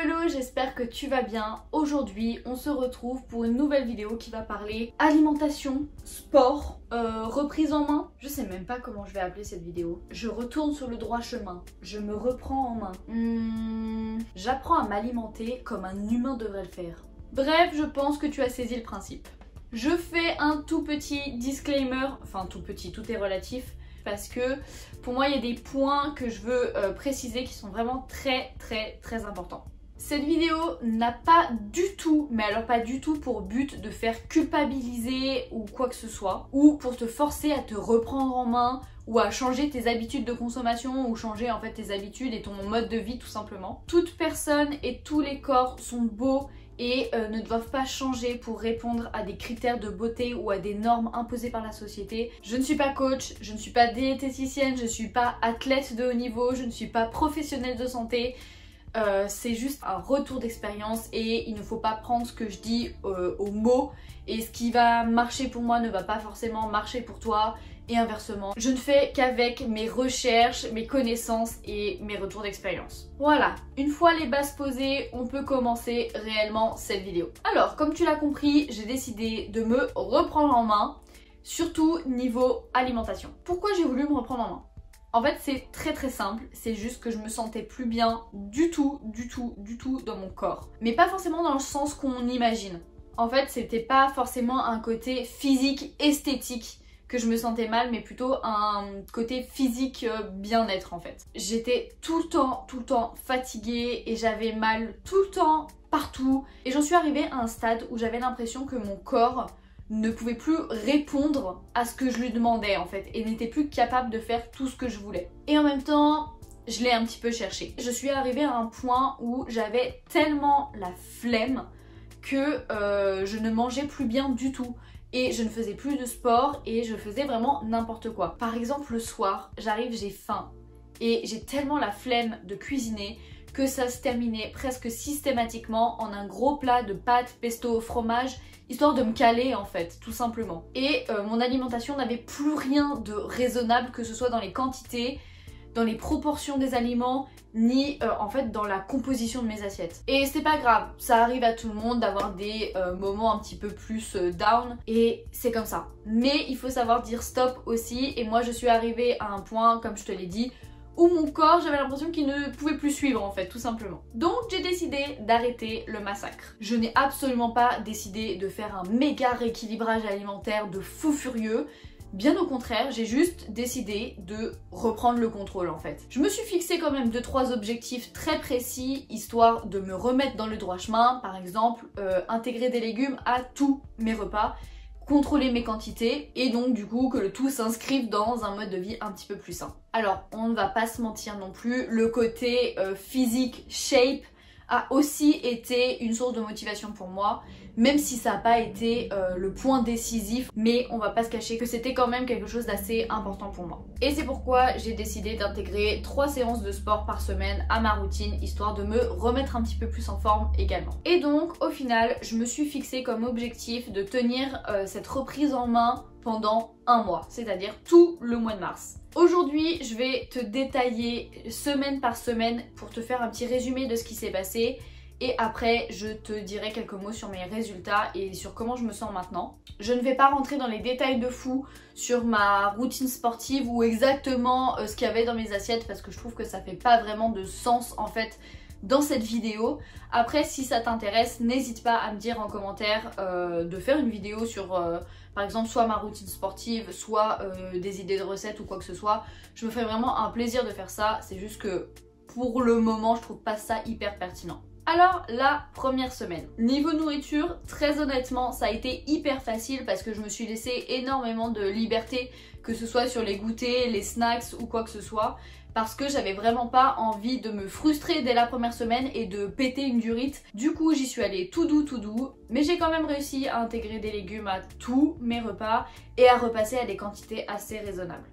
hello, j'espère que tu vas bien. Aujourd'hui, on se retrouve pour une nouvelle vidéo qui va parler alimentation, sport, reprise en main. Je sais même pas comment je vais appeler cette vidéo. Je retourne sur le droit chemin. Je me reprends en main. J'apprends à m'alimenter comme un humain devrait le faire. Bref, je pense que tu as saisi le principe. Je fais un tout petit disclaimer, enfin tout petit, tout est relatif. Parce que pour moi il y a des points que je veux préciser qui sont vraiment très importants. Cette vidéo n'a pas du tout, mais alors pas du tout pour but de faire culpabiliser ou quoi que ce soit, ou pour te forcer à te reprendre en main ou à changer tes habitudes de consommation ou changer en fait tes habitudes et ton mode de vie tout simplement. Toute personne et tous les corps sont beaux et ne doivent pas changer pour répondre à des critères de beauté ou à des normes imposées par la société. Je ne suis pas coach, je ne suis pas diététicienne, je ne suis pas athlète de haut niveau, je ne suis pas professionnelle de santé. C'est juste un retour d'expérience et il ne faut pas prendre ce que je dis au mot, et ce qui va marcher pour moi ne va pas forcément marcher pour toi et inversement. Je ne fais qu'avec mes recherches, mes connaissances et mes retours d'expérience. Voilà, une fois les bases posées, on peut commencer réellement cette vidéo. Alors, comme tu l'as compris, j'ai décidé de me reprendre en main, surtout niveau alimentation. Pourquoi j'ai voulu me reprendre en main ? En fait, c'est très simple, c'est juste que je me sentais plus bien du tout dans mon corps. Mais pas forcément dans le sens qu'on imagine. En fait, c'était pas forcément un côté physique, esthétique que je me sentais mal, mais plutôt un côté physique bien-être en fait. J'étais tout le temps fatiguée et j'avais mal tout le temps, partout. Et j'en suis arrivée à un stade où j'avais l'impression que mon corps ne pouvait plus répondre à ce que je lui demandais en fait, et n'était plus capable de faire tout ce que je voulais. Et en même temps, je l'ai un petit peu cherché. Je suis arrivée à un point où j'avais tellement la flemme que je ne mangeais plus bien du tout. Et je ne faisais plus de sport et je faisais vraiment n'importe quoi. Par exemple, le soir, j'arrive, j'ai faim et j'ai tellement la flemme de cuisiner que ça se terminait presque systématiquement en un gros plat de pâtes, pesto, fromage, histoire de me caler en fait, tout simplement. Et mon alimentation n'avait plus rien de raisonnable, que ce soit dans les quantités, dans les proportions des aliments, ni en fait dans la composition de mes assiettes. Et c'est pas grave, ça arrive à tout le monde d'avoir des moments un petit peu plus down, et c'est comme ça. Mais il faut savoir dire stop aussi, et moi je suis arrivée à un point, comme je te l'ai dit, où mon corps, j'avais l'impression qu'il ne pouvait plus suivre en fait, tout simplement. Donc j'ai décidé d'arrêter le massacre. Je n'ai absolument pas décidé de faire un méga rééquilibrage alimentaire de fou furieux. Bien au contraire, j'ai juste décidé de reprendre le contrôle en fait. Je me suis fixé quand même 2-3 objectifs très précis, histoire de me remettre dans le droit chemin. Par exemple, intégrer des légumes à tous mes repas, contrôler mes quantités et donc du coup que le tout s'inscrive dans un mode de vie un petit peu plus sain. Alors, on ne va pas se mentir non plus, le côté physique, shape, a aussi été une source de motivation pour moi, même si ça n'a pas été le point décisif, mais on va pas se cacher que c'était quand même quelque chose d'assez important pour moi. Et c'est pourquoi j'ai décidé d'intégrer 3 séances de sport par semaine à ma routine, histoire de me remettre un petit peu plus en forme également. Et donc au final, je me suis fixé comme objectif de tenir cette reprise en main pendant un mois, c'est-à-dire tout le mois de mars. Aujourd'hui, je vais te détailler semaine par semaine pour te faire un petit résumé de ce qui s'est passé, et après je te dirai quelques mots sur mes résultats et sur comment je me sens maintenant. Je ne vais pas rentrer dans les détails de fou sur ma routine sportive ou exactement ce qu'il y avait dans mes assiettes, parce que je trouve que ça fait pas vraiment de sens en fait dans cette vidéo. Après, si ça t'intéresse, n'hésite pas à me dire en commentaire de faire une vidéo sur par exemple soit ma routine sportive, soit des idées de recettes ou quoi que ce soit. Je me ferai vraiment un plaisir de faire ça, c'est juste que pour le moment je trouve pas ça hyper pertinent. Alors la première semaine, niveau nourriture, très honnêtement ça a été hyper facile parce que je me suis laissé énormément de liberté, que ce soit sur les goûters, les snacks ou quoi que ce soit, parce que j'avais vraiment pas envie de me frustrer dès la première semaine et de péter une durite. Du coup j'y suis allée tout doux, mais j'ai quand même réussi à intégrer des légumes à tous mes repas et à repasser à des quantités assez raisonnables.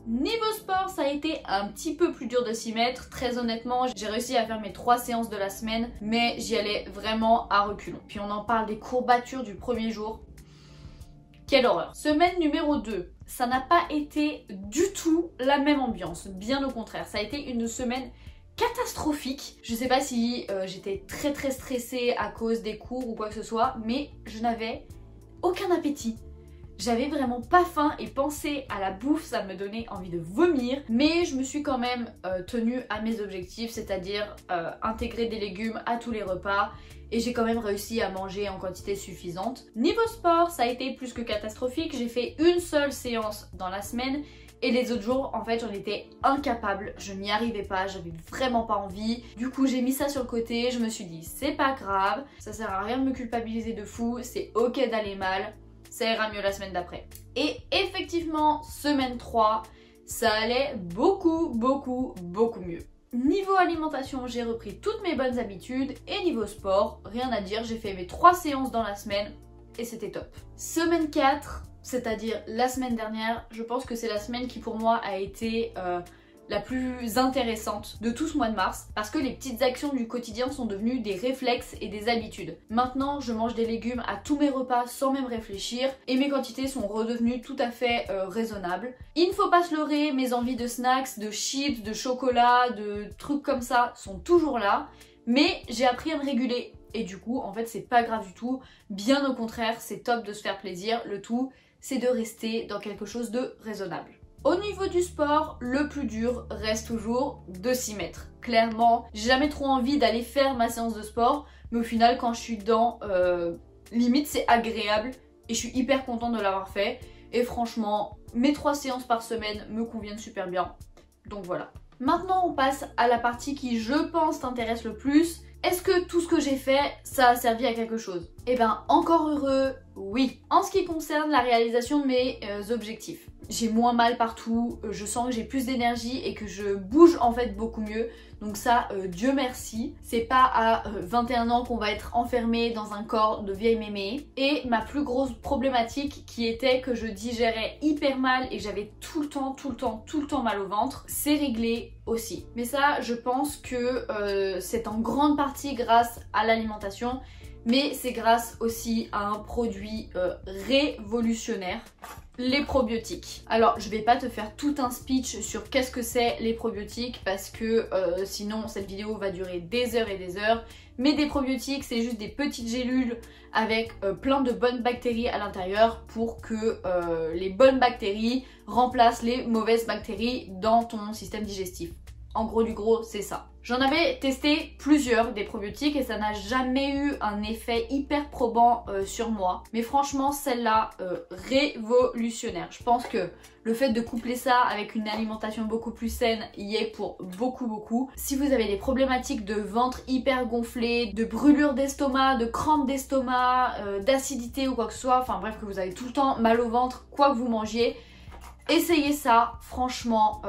Niveau sport, ça a été un petit peu plus dur de s'y mettre. Très honnêtement, j'ai réussi à faire mes 3 séances de la semaine, mais j'y allais vraiment à reculons. Puis on en parle des courbatures du premier jour. Quelle horreur. Semaine numéro 2, ça n'a pas été du tout la même ambiance, bien au contraire. Ça a été une semaine catastrophique. Je sais pas si j'étais très stressée à cause des cours ou quoi que ce soit, mais je n'avais aucun appétit. J'avais vraiment pas faim et penser à la bouffe, ça me donnait envie de vomir. Mais je me suis quand même tenue à mes objectifs, c'est-à-dire intégrer des légumes à tous les repas. Et j'ai quand même réussi à manger en quantité suffisante. Niveau sport, ça a été plus que catastrophique. J'ai fait une seule séance dans la semaine. Et les autres jours, en fait, j'en étais incapable. Je n'y arrivais pas, j'avais vraiment pas envie. Du coup, j'ai mis ça sur le côté. Je me suis dit, c'est pas grave. Ça sert à rien de me culpabiliser de fou. C'est ok d'aller mal. Ça ira mieux la semaine d'après. Et effectivement, semaine 3, ça allait beaucoup mieux. Niveau alimentation, j'ai repris toutes mes bonnes habitudes. Et niveau sport, rien à dire, j'ai fait mes 3 séances dans la semaine et c'était top. Semaine 4, c'est-à-dire la semaine dernière, je pense que c'est la semaine qui pour moi a été la plus intéressante de tout ce mois de mars parce que les petites actions du quotidien sont devenues des réflexes et des habitudes. Maintenant, je mange des légumes à tous mes repas sans même réfléchir et mes quantités sont redevenues tout à fait raisonnables. Il ne faut pas se leurrer, mes envies de snacks, de chips, de chocolat, de trucs comme ça sont toujours là, mais j'ai appris à me réguler et du coup, en fait, c'est pas grave du tout. Bien au contraire, c'est top de se faire plaisir. Le tout, c'est de rester dans quelque chose de raisonnable. Au niveau du sport, le plus dur reste toujours de s'y mettre. Clairement, j'ai jamais trop envie d'aller faire ma séance de sport, mais au final, quand je suis dedans, limite c'est agréable et je suis hyper contente de l'avoir fait. Et franchement, mes 3 séances par semaine me conviennent super bien. Donc voilà. Maintenant, on passe à la partie qui, je pense, t'intéresse le plus. Est-ce que tout ce que j'ai fait, ça a servi à quelque chose? Eh ben, encore heureux, oui. En ce qui concerne la réalisation de mes objectifs, j'ai moins mal partout, je sens que j'ai plus d'énergie et que je bouge en fait beaucoup mieux. Donc ça, Dieu merci. C'est pas à 21 ans qu'on va être enfermé dans un corps de vieille mémé. Et ma plus grosse problématique qui était que je digérais hyper mal et j'avais tout le temps mal au ventre, c'est réglé aussi. Mais ça, je pense que c'est en grande partie grâce à l'alimentation. Mais c'est grâce aussi à un produit révolutionnaire, les probiotiques. Alors je vais pas te faire tout un speech sur qu'est-ce que c'est les probiotiques parce que sinon cette vidéo va durer des heures et des heures. Mais des probiotiques, c'est juste des petites gélules avec plein de bonnes bactéries à l'intérieur pour que les bonnes bactéries remplacent les mauvaises bactéries dans ton système digestif. En gros du gros, c'est ça. J'en avais testé plusieurs des probiotiques et ça n'a jamais eu un effet hyper probant sur moi. Mais franchement, celle-là, révolutionnaire. Je pense que le fait de coupler ça avec une alimentation beaucoup plus saine y est pour beaucoup. Si vous avez des problématiques de ventre hyper gonflé, de brûlure d'estomac, de crampes d'estomac, d'acidité ou quoi que ce soit, enfin bref, que vous avez tout le temps mal au ventre, quoi que vous mangiez, essayez ça, franchement...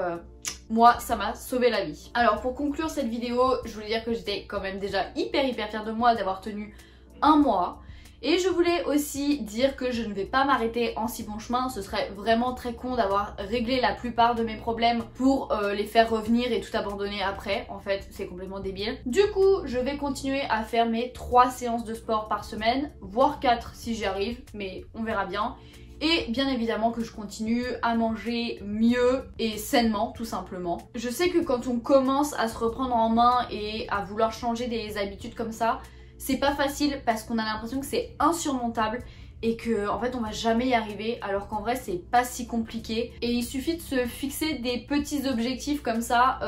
moi, ça m'a sauvé la vie. Alors pour conclure cette vidéo, je voulais dire que j'étais quand même déjà hyper fière de moi d'avoir tenu un mois. Et je voulais aussi dire que je ne vais pas m'arrêter en si bon chemin. Ce serait vraiment très con d'avoir réglé la plupart de mes problèmes pour les faire revenir et tout abandonner après. En fait, c'est complètement débile. Du coup, je vais continuer à faire mes 3 séances de sport par semaine, voire 4 si j'y arrive, mais on verra bien. Et bien évidemment que je continue à manger mieux et sainement tout simplement. Je sais que quand on commence à se reprendre en main et à vouloir changer des habitudes comme ça, c'est pas facile parce qu'on a l'impression que c'est insurmontable et que en fait on va jamais y arriver alors qu'en vrai c'est pas si compliqué. Et il suffit de se fixer des petits objectifs comme ça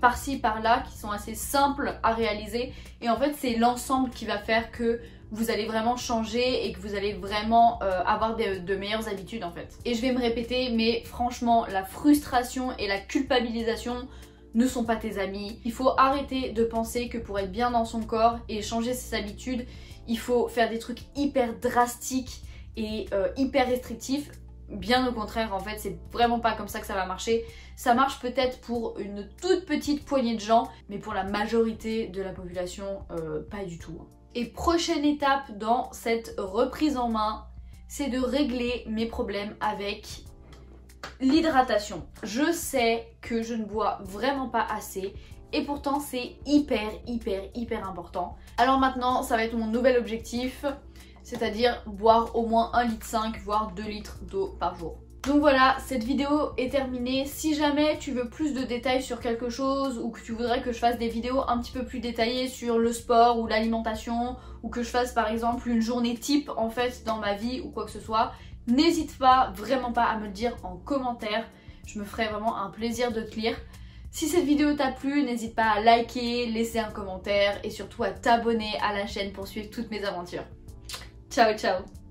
par-ci par-là qui sont assez simples à réaliser et en fait c'est l'ensemble qui va faire que vous allez vraiment changer et que vous allez vraiment avoir de meilleures habitudes en fait. Et je vais me répéter, mais franchement, la frustration et la culpabilisation ne sont pas tes amis. Il faut arrêter de penser que pour être bien dans son corps et changer ses habitudes, il faut faire des trucs hyper drastiques et hyper restrictifs. Bien au contraire, en fait, c'est vraiment pas comme ça que ça va marcher. Ça marche peut-être pour une toute petite poignée de gens, mais pour la majorité de la population, pas du tout. Et prochaine étape dans cette reprise en main, c'est de régler mes problèmes avec L'hydratation. Je sais que je ne bois vraiment pas assez et pourtant c'est hyper important. Alors maintenant ça va être mon nouvel objectif, c'est-à-dire boire au moins 1,5 litre voire 2 litres d'eau par jour. Donc voilà, cette vidéo est terminée. Si jamais tu veux plus de détails sur quelque chose ou que tu voudrais que je fasse des vidéos un petit peu plus détaillées sur le sport ou l'alimentation ou que je fasse par exemple une journée type en fait dans ma vie ou quoi que ce soit, n'hésite pas, vraiment pas à me le dire en commentaire. Je me ferai vraiment un plaisir de te lire. Si cette vidéo t'a plu, n'hésite pas à liker, laisser un commentaire et surtout à t'abonner à la chaîne pour suivre toutes mes aventures. Ciao ciao!